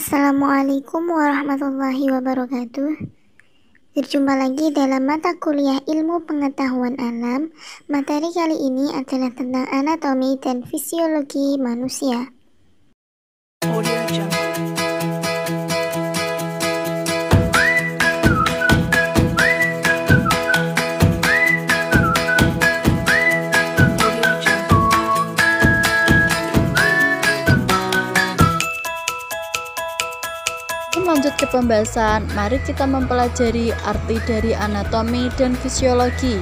Assalamualaikum warahmatullahi wabarakatuh. Berjumpa lagi dalam mata kuliah ilmu pengetahuan alam. Materi kali ini adalah tentang anatomi dan fisiologi manusia. Audio Jungle. Lanjut ke pembahasan, mari kita mempelajari arti dari anatomi dan fisiologi.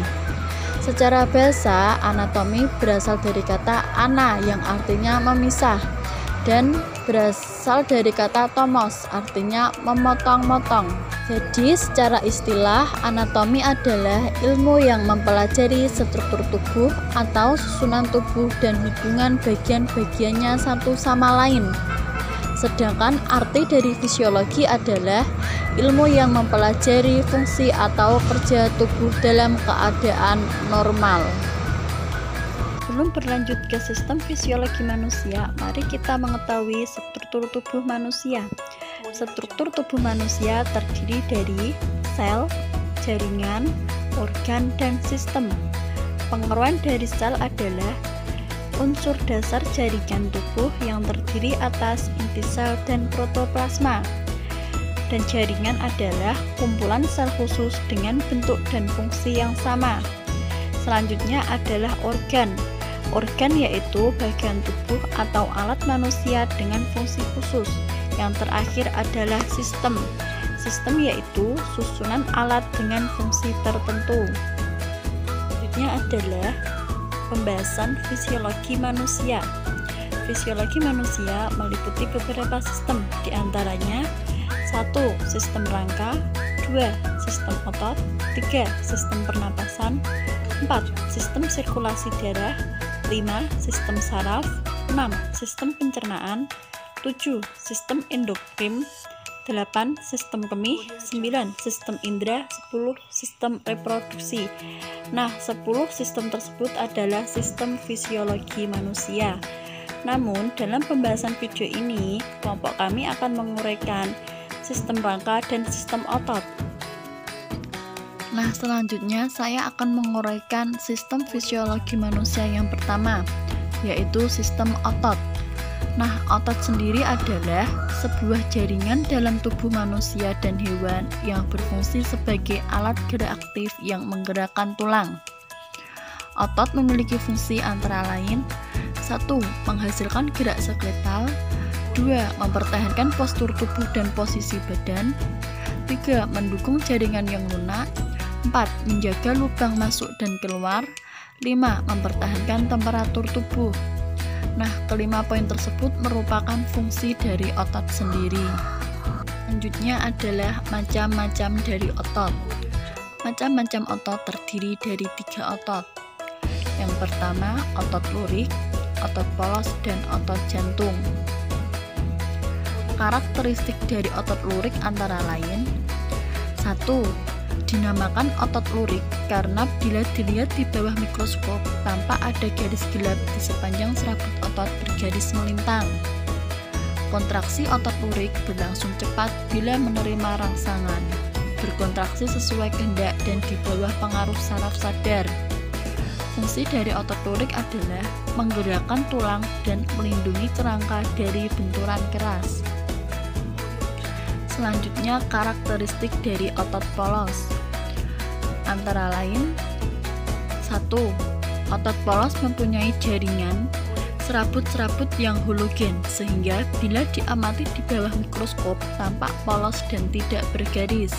Secara bahasa, anatomi berasal dari kata ana yang artinya memisah dan berasal dari kata tomos artinya memotong-motong. Jadi secara istilah, anatomi adalah ilmu yang mempelajari struktur tubuh atau susunan tubuh dan hubungan bagian-bagiannya satu sama lain. Sedangkan arti dari fisiologi adalah ilmu yang mempelajari fungsi atau kerja tubuh dalam keadaan normal. Sebelum berlanjut ke sistem fisiologi manusia, mari kita mengetahui struktur tubuh manusia. Struktur tubuh manusia terdiri dari sel, jaringan, organ, dan sistem. Pengeruan dari sel adalah unsur dasar jaringan tubuh yang terdiri atas inti sel dan protoplasma. Dan jaringan adalah kumpulan sel khusus dengan bentuk dan fungsi yang sama. Selanjutnya adalah organ. Organ yaitu bagian tubuh atau alat manusia dengan fungsi khusus. Yang terakhir adalah sistem. Sistem yaitu susunan alat dengan fungsi tertentu. Selanjutnya adalah pembahasan fisiologi manusia. Fisiologi manusia meliputi beberapa sistem, diantaranya 1. Sistem rangka, 2. Sistem otot, 3. Sistem pernapasan, 4. Sistem sirkulasi darah, 5. Sistem saraf, 6. Sistem pencernaan, 7. Sistem endokrin, 8. Sistem kemih, 9. Sistem indera, 10. Sistem reproduksi. Nah, 10 sistem tersebut adalah sistem fisiologi manusia. Namun, dalam pembahasan video ini, kelompok kami akan menguraikan sistem rangka dan sistem otot. Nah, selanjutnya saya akan menguraikan sistem fisiologi manusia yang pertama, yaitu sistem otot. Nah, otot sendiri adalah sebuah jaringan dalam tubuh manusia dan hewan yang berfungsi sebagai alat gerak aktif yang menggerakkan tulang. Otot memiliki fungsi antara lain 1. Menghasilkan gerak skeletal, 2. Mempertahankan postur tubuh dan posisi badan, 3. Mendukung jaringan yang lunak, 4. Menjaga lubang masuk dan keluar, 5. Mempertahankan temperatur tubuh. Nah, kelima poin tersebut merupakan fungsi dari otot sendiri. Selanjutnya adalah macam-macam dari otot. Macam-macam otot terdiri dari 3 otot. Yang pertama, otot lurik, otot polos, dan otot jantung. Karakteristik dari otot lurik antara lain 1. Dinamakan otot lurik karena bila dilihat di bawah mikroskop tampak ada garis gelap di sepanjang serabut otot bergaris melintang. Kontraksi otot lurik berlangsung cepat bila menerima rangsangan, berkontraksi sesuai kehendak dan di bawah pengaruh saraf sadar. Fungsi dari otot lurik adalah menggerakkan tulang dan melindungi kerangka dari benturan keras. Selanjutnya, karakteristik dari otot polos antara lain 1. Otot polos mempunyai jaringan serabut-serabut yang hologen sehingga bila diamati di bawah mikroskop tampak polos dan tidak bergaris.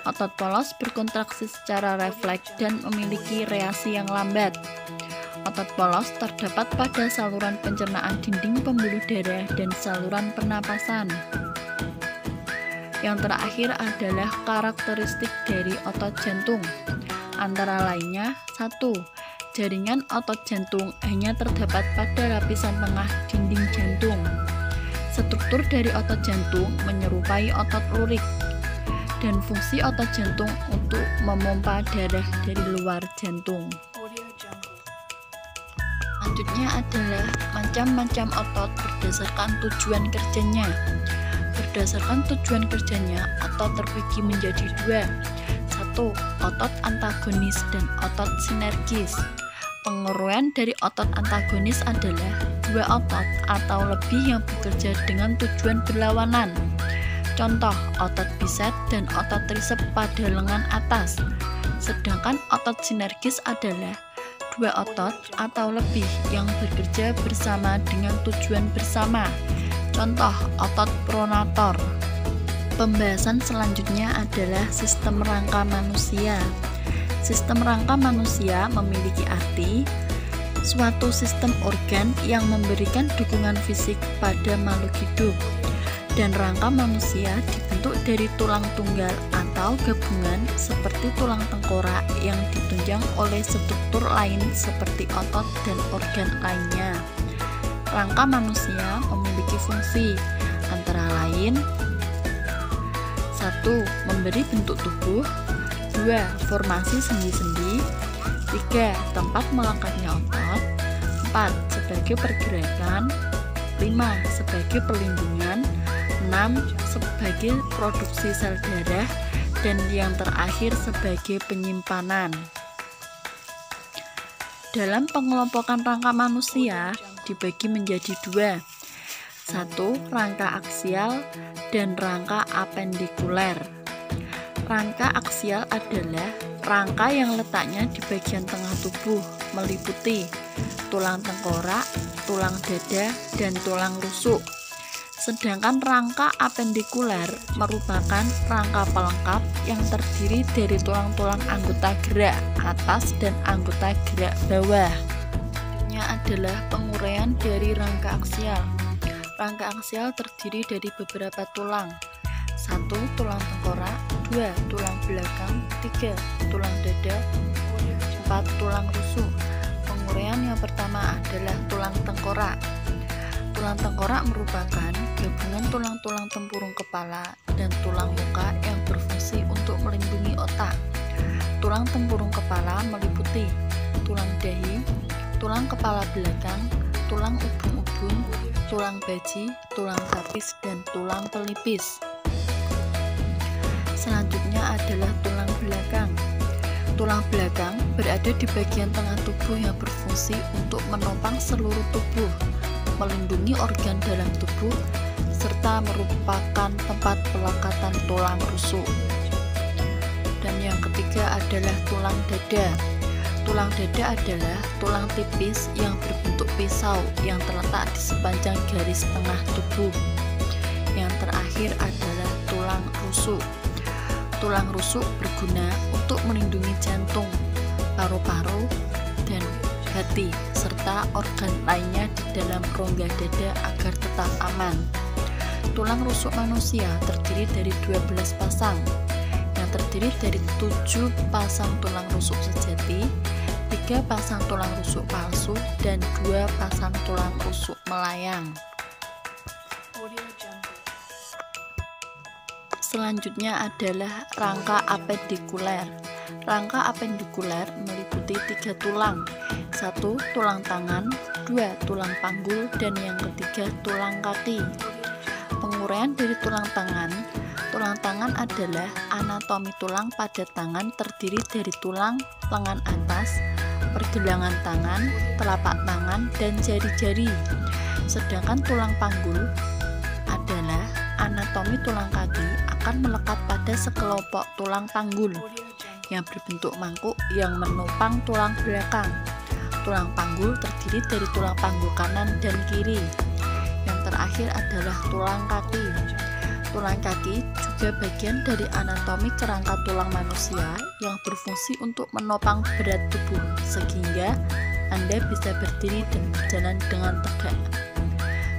Otot polos berkontraksi secara refleks dan memiliki reaksi yang lambat. Otot polos terdapat pada saluran pencernaan dinding pembuluh darah dan saluran pernapasan. Yang terakhir adalah karakteristik dari otot jantung. Antara lainnya 1. Jaringan otot jantung hanya terdapat pada lapisan tengah dinding jantung. Struktur dari otot jantung menyerupai otot lurik. Dan fungsi otot jantung untuk memompa darah dari luar jantung. Selanjutnya adalah macam-macam otot berdasarkan tujuan kerjanya. Berdasarkan tujuan kerjanya, otot terbagi menjadi dua. 1. Otot antagonis dan otot sinergis. Penguruan dari otot antagonis adalah dua otot atau lebih yang bekerja dengan tujuan berlawanan. Contoh, otot bisep dan otot trisep pada lengan atas. Sedangkan otot sinergis adalah dua otot atau lebih yang bekerja bersama dengan tujuan bersama. Contoh, otot pronator. Pembahasan selanjutnya adalah sistem rangka manusia. Sistem rangka manusia memiliki arti suatu sistem organ yang memberikan dukungan fisik pada makhluk hidup. Dan rangka manusia dibentuk dari tulang tunggal atau gabungan seperti tulang tengkorak yang ditunjang oleh struktur lain seperti otot dan organ lainnya. Rangka manusia memiliki fungsi antara lain 1. Memberi bentuk tubuh. 2. Formasi sendi-sendi. 3. Tempat melekatnya otot. 4. Sebagai pergerakan. 5. Sebagai pelindungan. 6. Sebagai produksi sel darah. Dan yang terakhir sebagai penyimpanan. Dalam pengelompokan rangka manusia dibagi menjadi dua. 1. Rangka aksial dan rangka apendikuler. Rangka aksial adalah rangka yang letaknya di bagian tengah tubuh, meliputi tulang tengkorak, tulang dada, dan tulang rusuk. Sedangkan rangka apendikuler merupakan rangka pelengkap yang terdiri dari tulang-tulang anggota gerak atas dan anggota gerak bawah. Selanjutnya adalah penguraian dari rangka aksial. Rangka aksial terdiri dari beberapa tulang. 1. Tulang tengkorak. 2. Tulang belakang. 3. Tulang dada. 4. Tulang rusuk. Penguraian yang pertama adalah tulang tengkorak. Tulang tengkorak merupakan gabungan tulang-tulang tempurung kepala dan tulang muka yang berfungsi untuk melindungi otak. Tulang tempurung kepala meliputi tulang dahi, tulang kepala belakang, tulang ubun-ubun, tulang baji, tulang tapis, dan tulang pelipis. Selanjutnya adalah tulang belakang. Tulang belakang berada di bagian tengah tubuh yang berfungsi untuk menopang seluruh tubuh, melindungi organ dalam tubuh, serta merupakan tempat pelekatan tulang rusuk. Dan yang ketiga adalah tulang dada. Tulang dada adalah tulang tipis yang berbentuk pisau yang terletak di sepanjang garis tengah tubuh. Yang terakhir adalah tulang rusuk. Tulang rusuk berguna untuk melindungi jantung, paru-paru, dan hati, serta organ lainnya di dalam rongga dada agar tetap aman. Tulang rusuk manusia terdiri dari 12 pasang, yang terdiri dari 7 pasang tulang rusuk sejati, 3 pasang tulang rusuk palsu, dan 2 pasang tulang rusuk melayang. Selanjutnya adalah rangka apendikuler. Rangka apendikuler meliputi 3 tulang. 1. Tulang tangan, 2. Tulang panggul, dan yang ketiga tulang kaki. Penguraian dari tulang tangan adalah anatomi tulang pada tangan terdiri dari tulang lengan atas, pergelangan tangan, telapak tangan, dan jari-jari. Sedangkan tulang panggul adalah anatomi tulang kaki akan melekat pada sekelompok tulang panggul yang berbentuk mangkuk yang menopang tulang belakang. Tulang panggul terdiri dari tulang panggul kanan dan kiri. Yang terakhir adalah tulang kaki. Tulang kaki juga bagian dari anatomi kerangka tulang manusia yang berfungsi untuk menopang berat tubuh sehingga Anda bisa berdiri dan berjalan dengan tegak.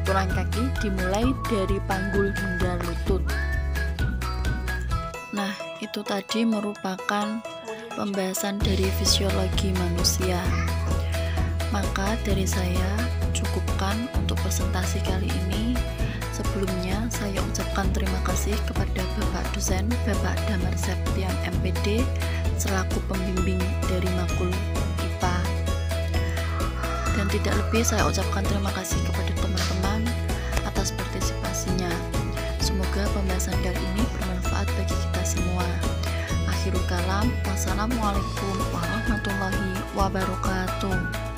Tulang kaki dimulai dari panggul hingga lutut. Nah, itu tadi merupakan pembahasan dari fisiologi manusia. Maka dari saya cukupkan untuk presentasi kali ini. Sebelumnya saya ucapkan terima kasih kepada Bapak Dosen Bapak Damar Septian MPD selaku pembimbing dari Makul IPA. Dan tidak lebih saya ucapkan terima kasih kepada teman-teman atas partisipasinya. Semoga pembahasan kali ini bermanfaat bagi kita semua. Akhirul kalam, wassalamualaikum warahmatullahi wabarakatuh.